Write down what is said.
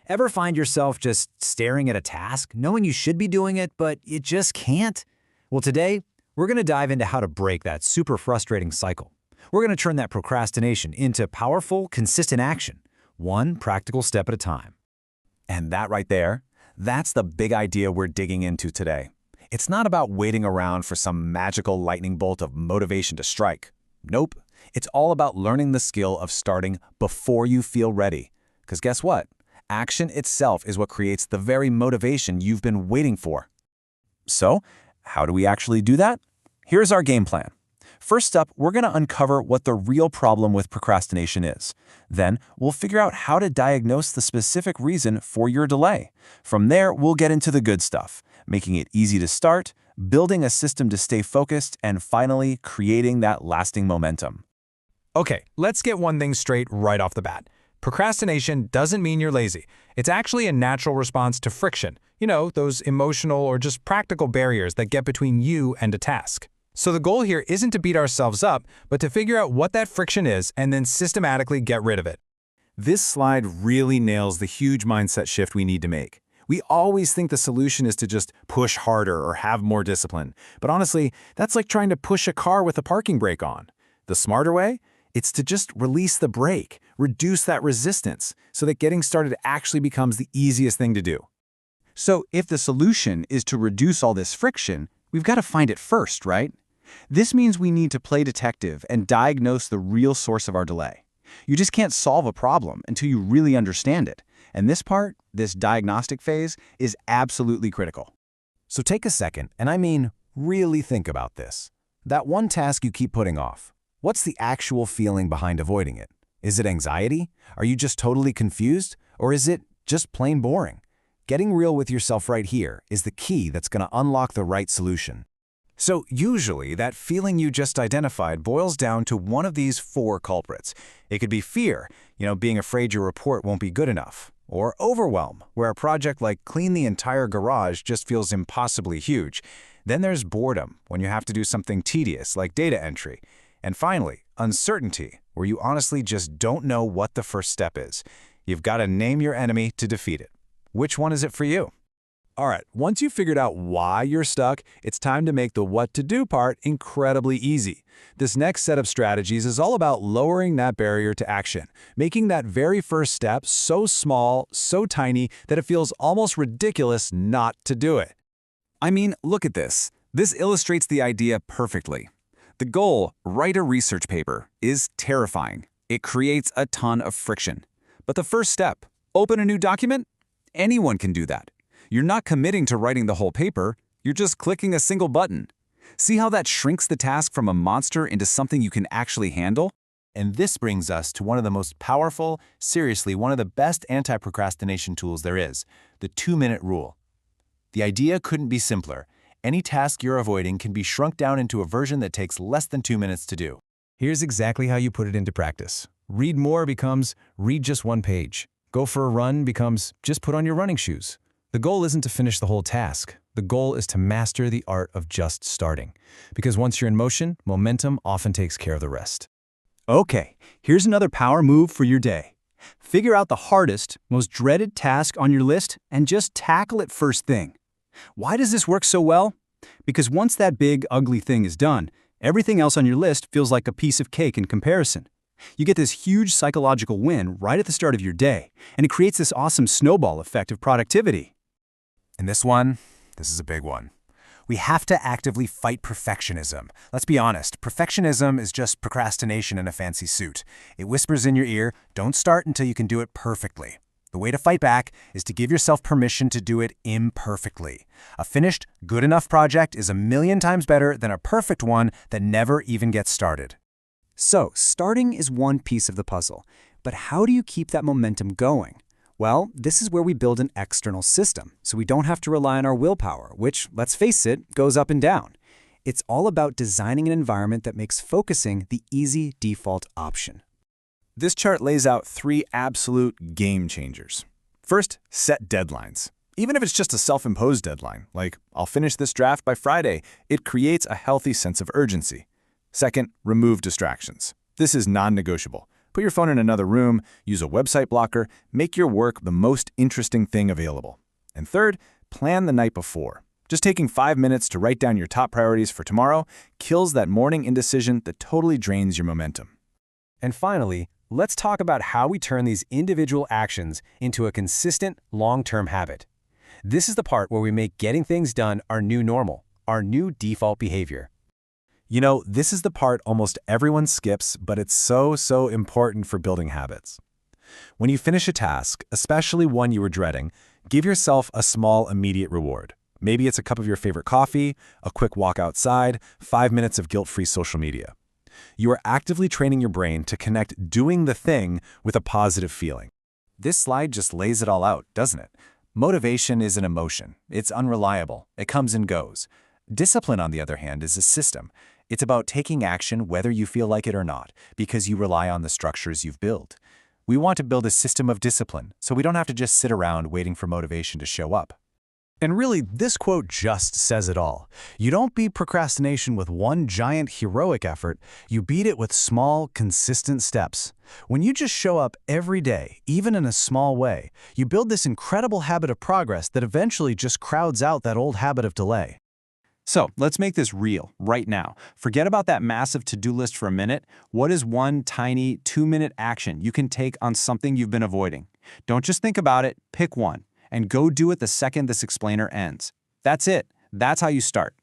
Ever find yourself just staring at a task, knowing you should be doing it, but you just can't? Well, today, we're going to dive into how to break that super frustrating cycle. We're going to turn that procrastination into powerful, consistent action, one practical step at a time. And that right there, that's the big idea we're digging into today. It's not about waiting around for some magical lightning bolt of motivation to strike. Nope. It's all about learning the skill of starting before you feel ready. Because guess what? Action itself is what creates the very motivation you've been waiting for. So, how do we actually do that? Here's our game plan. First up, we're going to uncover what the real problem with procrastination is. Then, we'll figure out how to diagnose the specific reason for your delay. From there, we'll get into the good stuff, making it easy to start, building a system to stay focused, and finally, creating that lasting momentum. Okay, let's get one thing straight right off the bat. Procrastination doesn't mean you're lazy. It's actually a natural response to friction. You know, those emotional or just practical barriers that get between you and a task. So the goal here isn't to beat ourselves up, but to figure out what that friction is and then systematically get rid of it. This slide really nails the huge mindset shift we need to make. We always think the solution is to just push harder or have more discipline. But honestly, that's like trying to push a car with a parking brake on. The smarter way? It's to just release the brake, reduce that resistance, so that getting started actually becomes the easiest thing to do. So if the solution is to reduce all this friction, we've got to find it first, right? This means we need to play detective and diagnose the real source of our delay. You just can't solve a problem until you really understand it. And this part, this diagnostic phase, is absolutely critical. So take a second, and I mean really think about this. That one task you keep putting off. What's the actual feeling behind avoiding it? Is it anxiety? Are you just totally confused? Or is it just plain boring? Getting real with yourself right here is the key that's going to unlock the right solution. So usually, that feeling you just identified boils down to one of these 4 culprits. It could be fear, being afraid your report won't be good enough. Or overwhelm, where a project like clean the entire garage just feels impossibly huge. Then there's boredom, when you have to do something tedious like data entry. And finally, uncertainty, where you honestly just don't know what the first step is. You've got to name your enemy to defeat it. Which one is it for you? All right, once you've figured out why you're stuck, it's time to make the what to do part incredibly easy. This next set of strategies is all about lowering that barrier to action, making that very first step so small, so tiny, that it feels almost ridiculous not to do it. I mean, look at this. This illustrates the idea perfectly. The goal, write a research paper, is terrifying. It creates a ton of friction. But the first step, open a new document? Anyone can do that. You're not committing to writing the whole paper, you're just clicking a single button. See how that shrinks the task from a monster into something you can actually handle? And this brings us to one of the most powerful, seriously, one of the best anti-procrastination tools there is, the 2-minute rule. The idea couldn't be simpler. Any task you're avoiding can be shrunk down into a version that takes less than 2 minutes to do. Here's exactly how you put it into practice. Read more becomes read just 1 page. Go for a run becomes just put on your running shoes. The goal isn't to finish the whole task. The goal is to master the art of just starting. Because once you're in motion, momentum often takes care of the rest. Okay, here's another power move for your day. Figure out the hardest, most dreaded task on your list and just tackle it first thing. Why does this work so well? Because once that big, ugly thing is done, everything else on your list feels like a piece of cake in comparison. You get this huge psychological win right at the start of your day, and it creates this awesome snowball effect of productivity. And this is a big one. We have to actively fight perfectionism. Let's be honest, perfectionism is just procrastination in a fancy suit. It whispers in your ear, don't start until you can do it perfectly. The way to fight back is to give yourself permission to do it imperfectly. A finished, good enough project is 1,000,000 times better than a perfect one that never even gets started. So, starting is one piece of the puzzle. But how do you keep that momentum going? Well, this is where we build an external system, so we don't have to rely on our willpower, which, let's face it, goes up and down. It's all about designing an environment that makes focusing the easy default option. This chart lays out 3 absolute game changers. First, set deadlines. Even if it's just a self-imposed deadline, like I'll finish this draft by Friday, it creates a healthy sense of urgency. Second, remove distractions. This is non-negotiable. Put your phone in another room, use a website blocker, make your work the most interesting thing available. And third, plan the night before. Just taking 5 minutes to write down your top priorities for tomorrow kills that morning indecision that totally drains your momentum. And finally, let's talk about how we turn these individual actions into a consistent, long-term habit. This is the part where we make getting things done our new normal, our new default behavior. You know, this is the part almost everyone skips, but it's so important for building habits. When you finish a task, especially one you were dreading, give yourself a small immediate reward. Maybe it's a cup of your favorite coffee, a quick walk outside, 5 minutes of guilt-free social media. You are actively training your brain to connect doing the thing with a positive feeling. This slide just lays it all out, doesn't it? Motivation is an emotion. It's unreliable. It comes and goes. Discipline, on the other hand, is a system. It's about taking action whether you feel like it or not, because you rely on the structures you've built. We want to build a system of discipline, so we don't have to just sit around waiting for motivation to show up. And really, this quote just says it all. You don't beat procrastination with one giant heroic effort, you beat it with small, consistent steps. When you just show up every day, even in a small way, you build this incredible habit of progress that eventually just crowds out that old habit of delay. So let's make this real right now. Forget about that massive to-do list for a minute. What is one tiny 2-minute action you can take on something you've been avoiding? Don't just think about it, pick one, and go do it the second this explainer ends. That's it. That's how you start.